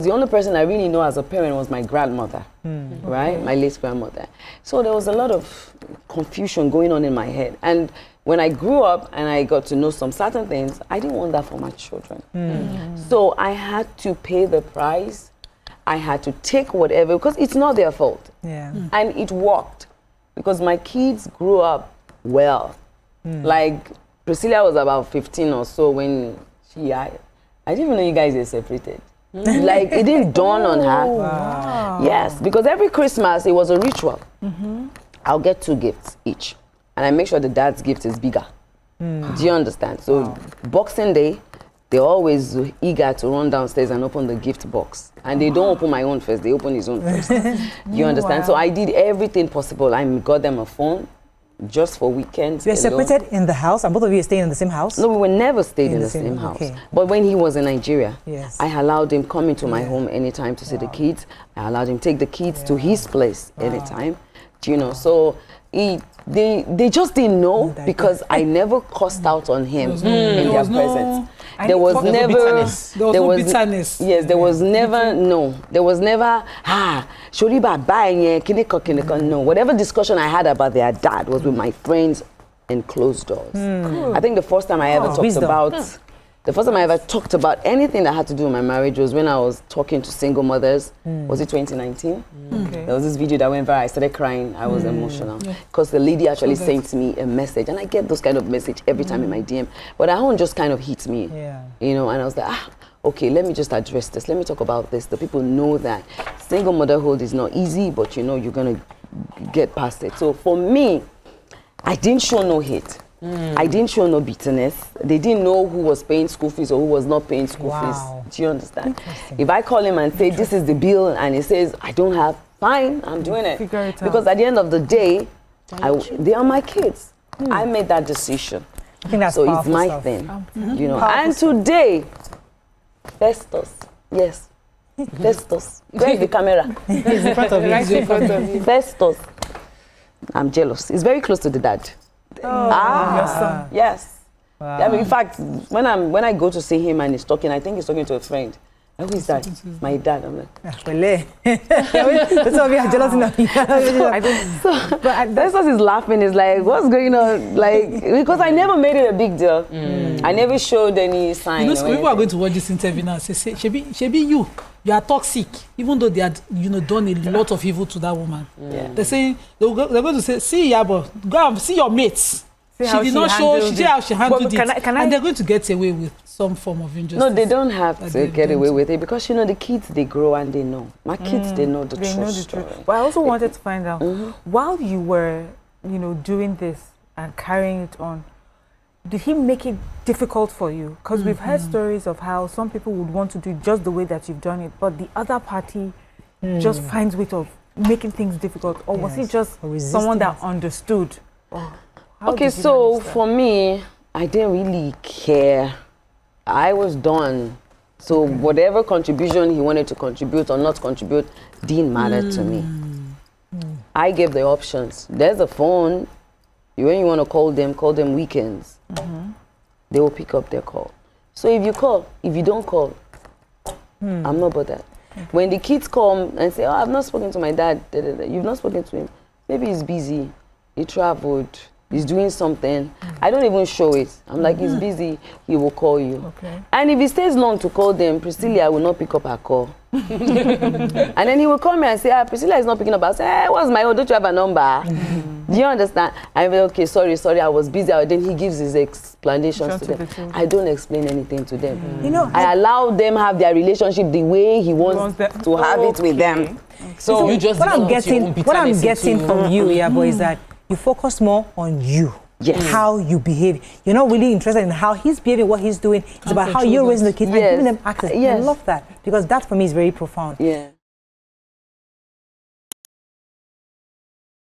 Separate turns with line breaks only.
The only person I really know as a parent was my grandmother, right? My late grandmother. So there was a lot of confusion going on in my head. And when I grew up and I got to know some certain things, I didn't want that for my children. So I had to pay the price. I had to take whatever, because it's not their fault. And it worked, because my kids grew up well. Like, Priscilla was about 15 or so when I didn't even know you guys were separated. Like, it didn't dawn on her.
Wow.
Yes, because every Christmas it was a ritual. I'll get 2 gifts each, and I make sure the dad's gift is bigger. Do you understand? So Boxing Day, they're always eager to run downstairs and open the gift box, and they don't open my own first, they open his own first. You understand? So I did everything possible. I got them a phone just for weekends.
You're separated in the house, and both of you are staying in the same house?
No, we were never stayed in the same house.
Okay.
But when he was in Nigeria,
yes,
I allowed him come into my home anytime to see the kids. I allowed him take the kids to his place anytime. Do you know? So they just didn't know, because I never cussed out on him in their presence. There was never
bitterness.
Yes, there was never no. Whatever discussion I had about their dad was with my friends in closed doors. I think the first time I ever talked about anything that had to do with my marriage was when I was talking to single mothers. Was it 2019? There was this video that went viral. I started crying. I was emotional because the lady actually sent me a message, and I get those kind of message every time in my DM. But that one just kind of hit me, you know. And I was like, okay, let me just address this. Let me talk about this. The people know that single motherhood is not easy, but you know you're gonna get past it. So for me, I didn't show no hate. I didn't show no bitterness. They didn't know who was paying school fees or who was not paying school fees. Do you understand? If I call him and say, this is the bill, and he says, I don't have, fine, I'm doing it. Because at the end of the day, they are my kids. I made that decision.
I think that's
so it's my thing. You know. And today, Festus, yes, Festus. Where's the camera?
It's in front of you.
Right in front of you.
Festus. I'm jealous. It's very close to the dad. Yes.
Wow.
I mean, in fact, when I go to see him and he's talking, I think he's talking to a friend. Who is that? My dad. I'm like,
that's why we are jealous enough.
But Festus is laughing. He's like, what's going on? Like, because I never made it a big deal. I never showed any sign.
You know, people are going to watch this interview now and say, Shebi, you are toxic, even though they had, you know, done a lot of evil to that woman. They're saying, they're going to say, see Iyabo, go and see your mates. She did not show, she did how she handled it. And they're going to get away with some form of injustice.
No, they don't have to get away with it, because, you know, the kids, they grow and they know. My kids, they know the truth.
But I also wanted to find out, while you were, you know, doing this and carrying it on, did he make it difficult for you? Because we've heard stories of how some people would want to do it just the way that you've done it, but the other party just finds ways of making things difficult. Or was he just someone that understood?
Okay, so for me, I didn't really care. I was done. So whatever contribution he wanted to contribute or not contribute didn't matter to me. I gave the options. There's a phone. When you want to call them weekends. They will pick up their call. So if you call, if you don't call, I'm not bothered. When the kids come and say, oh, I've not spoken to my dad, you've not spoken to him. Maybe he's busy, he traveled, he's doing something. I don't even show it. I'm like, he's busy, he will call you. And if he stays long to call them, Priscilla will not pick up her call. And then he will call me and say, Priscilla is not picking up. I say, hey, what's my own? Don't you have a number? Do you understand? I'm like, okay, sorry, I was busy. Then he gives his explanations to them. I don't explain anything to them. You know, I allow them have their relationship the way he wants to have it with them.
So you just what I'm getting from you, Iyabo, is that you focus more on you. How you behave. You're not really interested in how he's behaving, what he's doing. It's about how you're raising the kids and giving them access. I love that, because that for me is very profound.